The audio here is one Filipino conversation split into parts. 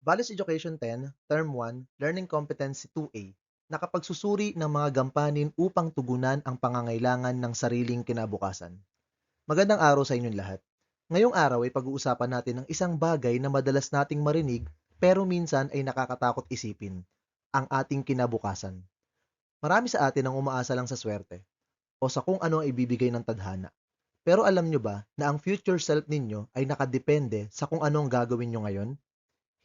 Values Education 10, Term 1, Learning Competency 2A, nakapagsusuri ng mga gampanin upang tugunan ang pangangailangan ng sariling kinabukasan. Magandang araw sa inyong lahat. Ngayong araw ay pag-uusapan natin ang isang bagay na madalas nating marinig pero minsan ay nakakatakot isipin, ang ating kinabukasan. Marami sa atin ang umaasa lang sa swerte o sa kung ano ang ibibigay ng tadhana. Pero alam nyo ba na ang future self ninyo ay nakadepende sa kung ano ang gagawin nyo ngayon?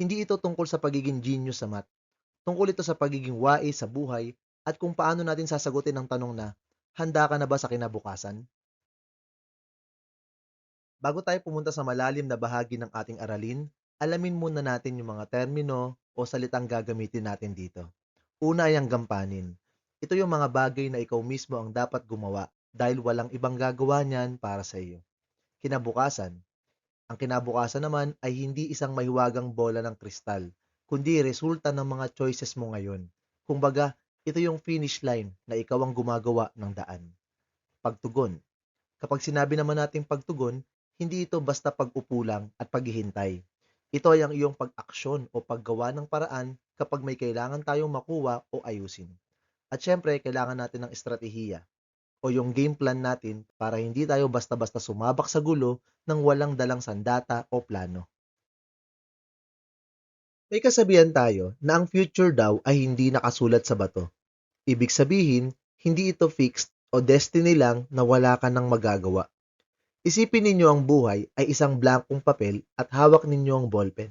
Hindi ito tungkol sa pagiging genius sa math. Tungkol ito sa pagiging wais sa buhay at kung paano natin sasagutin ang tanong na, handa ka na ba sa kinabukasan? Bago tayo pumunta sa malalim na bahagi ng ating aralin, alamin muna natin yung mga termino o salitang gagamitin natin dito. Una ay ang gampanin. Ito yung mga bagay na ikaw mismo ang dapat gumawa dahil walang ibang gagawa niyan para sa iyo. Kinabukasan. Ang kinabukasan naman ay hindi isang mahiwagang bola ng kristal, kundi resulta ng mga choices mo ngayon. Kumbaga, ito yung finish line na ikaw ang gumagawa ng daan. Pagtugon. Kapag sinabi naman nating pagtugon, hindi ito basta pag-upo lang at paghihintay. Ito ay ang iyong pag-aksyon o paggawa ng paraan kapag may kailangan tayong makuha o ayusin. At syempre, kailangan natin ng estratehiya o yung game plan natin para hindi tayo basta-basta sumabak sa gulo ng walang dalang sandata o plano. May kasabihan tayo na ang future daw ay hindi nakasulat sa bato. Ibig sabihin, hindi ito fixed o destiny lang na wala ka nang magagawa. Isipin ninyo ang buhay ay isang blankong papel at hawak ninyo ang ballpen.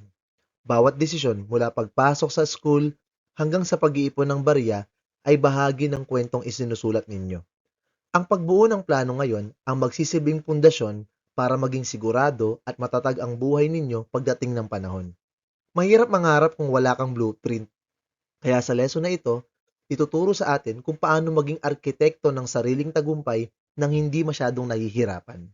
Bawat desisyon mula pagpasok sa school hanggang sa pag-iipon ng barya ay bahagi ng kwentong isinusulat ninyo. Ang pagbuo ng plano ngayon ang magsisilbing pundasyon para maging sigurado at matatag ang buhay ninyo pagdating ng panahon. Mahirap mangarap kung wala kang blueprint. Kaya sa lesson na ito, ituturo sa atin kung paano maging arkitekto ng sariling tagumpay nang hindi masyadong nahihirapan.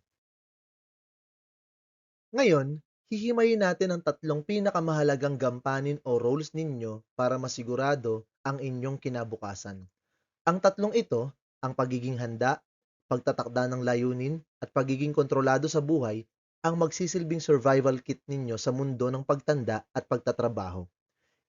Ngayon, hihimayin natin ang tatlong pinakamahalagang gampanin o roles ninyo para masigurado ang inyong kinabukasan. Ang tatlong ito, ang pagiging handa, pagtatakda ng layunin, at pagiging kontrolado sa buhay, ang magsisilbing survival kit ninyo sa mundo ng pagtanda at pagtatrabaho.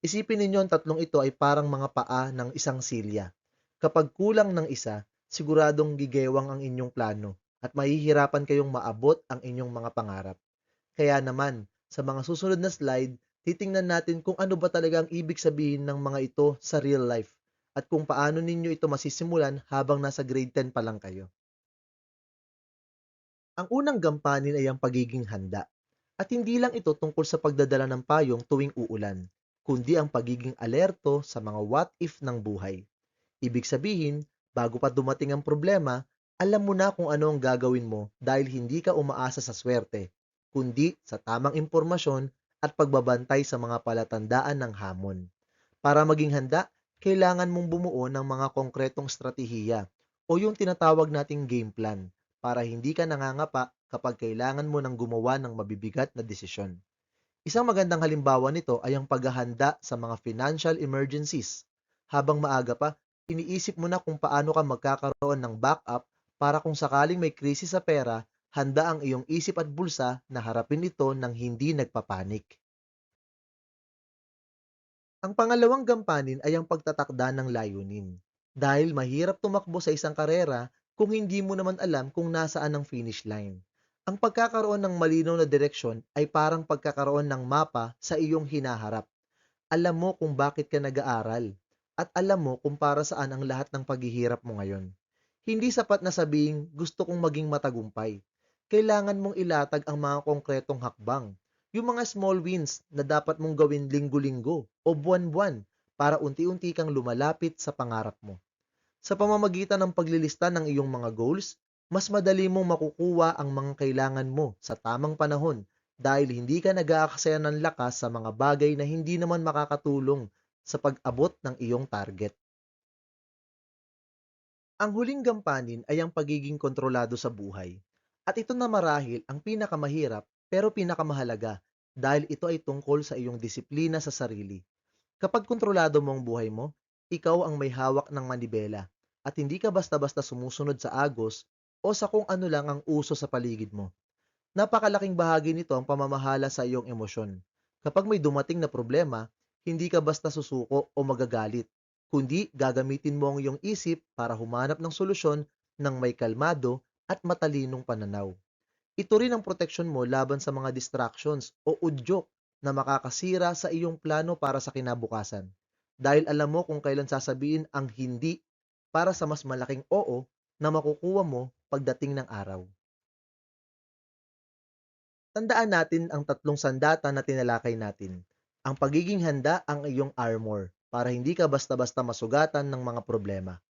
Isipin ninyo ang tatlong ito ay parang mga paa ng isang silya. Kapag kulang ng isa, siguradong gigewang ang inyong plano at mahihirapan kayong maabot ang inyong mga pangarap. Kaya naman, sa mga susunod na slide, titingnan natin kung ano ba talaga ang ibig sabihin ng mga ito sa real life at kung paano ninyo ito masisimulan habang nasa grade 10 pa lang kayo. Ang unang gampanin ay ang pagiging handa. At hindi lang ito tungkol sa pagdadala ng payong tuwing uulan, kundi ang pagiging alerto sa mga what if ng buhay. Ibig sabihin, bago pa dumating ang problema, alam mo na kung ano ang gagawin mo dahil hindi ka umaasa sa swerte, kundi sa tamang impormasyon at pagbabantay sa mga palatandaan ng hamon. Para maging handa, kailangan mong bumuo ng mga konkretong estratehiya o yung tinatawag nating game plan para hindi ka nangangapa kapag kailangan mo ng gumawa ng mabibigat na desisyon. Isang magandang halimbawa nito ay ang paghahanda sa mga financial emergencies. Habang maaga pa, iniisip mo na kung paano ka magkakaroon ng backup para kung sakaling may krisis sa pera, handa ang iyong isip at bulsa na harapin ito ng hindi nagpapanik. Ang pangalawang gampanin ay ang pagtatakda ng layunin. Dahil mahirap tumakbo sa isang karera kung hindi mo naman alam kung nasaan ang finish line. Ang pagkakaroon ng malinaw na direksyon ay parang pagkakaroon ng mapa sa iyong hinaharap. Alam mo kung bakit ka nag-aaral at alam mo kung para saan ang lahat ng paghihirap mo ngayon. Hindi sapat na sabing gusto kong maging matagumpay. Kailangan mong ilatag ang mga konkretong hakbang, yung mga small wins na dapat mong gawin linggo-linggo o buwan-buwan para unti-unti kang lumalapit sa pangarap mo. Sa pamamagitan ng paglilista ng iyong mga goals, mas madali mong makukuha ang mga kailangan mo sa tamang panahon dahil hindi ka nag-aaksaya ng lakas sa mga bagay na hindi naman makakatulong sa pag-abot ng iyong target. Ang huling gampanin ay ang pagiging kontrolado sa buhay. At ito na marahil ang pinakamahirap pero pinakamahalaga dahil ito ay tungkol sa iyong disiplina sa sarili. Kapag kontrolado mo ang buhay mo, ikaw ang may hawak ng manibela at hindi ka basta-basta sumusunod sa agos o sa kung ano lang ang uso sa paligid mo. Napakalaking bahagi nito ang pamamahala sa iyong emosyon. Kapag may dumating na problema, hindi ka basta susuko o magagalit, kundi gagamitin mo ang iyong isip para humanap ng solusyon ng may kalmado at matalinong pananaw. Ito rin ang proteksyon mo laban sa mga distractions o udyok na makakasira sa iyong plano para sa kinabukasan. Dahil alam mo kung kailan sasabihin ang hindi para sa mas malaking oo na makukuha mo pagdating ng araw. Tandaan natin ang tatlong sandata na tinalakay natin. Ang pagiging handa ang iyong armor para hindi ka basta-basta masugatan ng mga problema.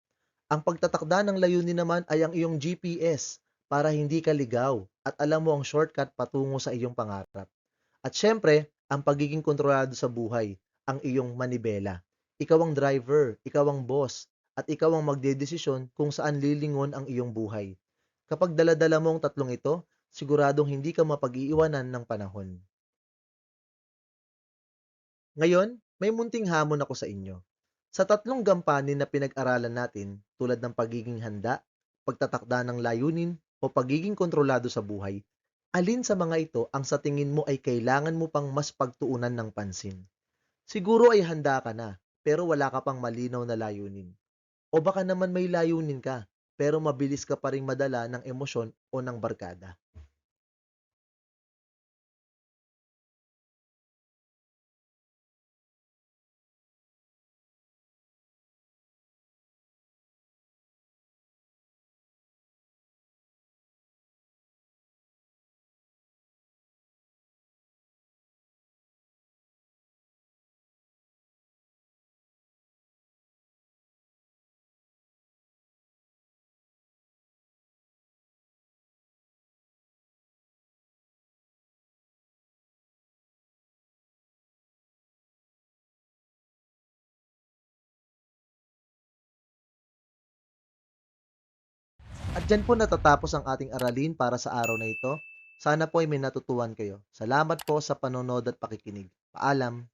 Ang pagtatakda ng layunin naman ay ang iyong GPS para hindi ka ligaw at alam mo ang shortcut patungo sa iyong pangarap. At syempre, ang pagiging kontrolado sa buhay, ang iyong manibela. Ikaw ang driver, ikaw ang boss, at ikaw ang magdedesisyon kung saan lilingon ang iyong buhay. Kapag daladala mo ang tatlong ito, siguradong hindi ka mapag-iiwanan ng panahon. Ngayon, may munting hamon ako sa inyo. Sa tatlong gampanin na pinag-aralan natin, tulad ng pagiging handa, pagtatakda ng layunin, o pagiging kontrolado sa buhay, alin sa mga ito ang sa tingin mo ay kailangan mo pang mas pagtuunan ng pansin? Siguro ay handa ka na, pero wala ka pang malinaw na layunin. O baka naman may layunin ka, pero mabilis ka pa ring madala ng emosyon o ng barkada. At dyan po natatapos ang ating aralin para sa araw na ito. Sana po ay may natutuhan kayo. Salamat po sa panonood at pakikinig. Paalam!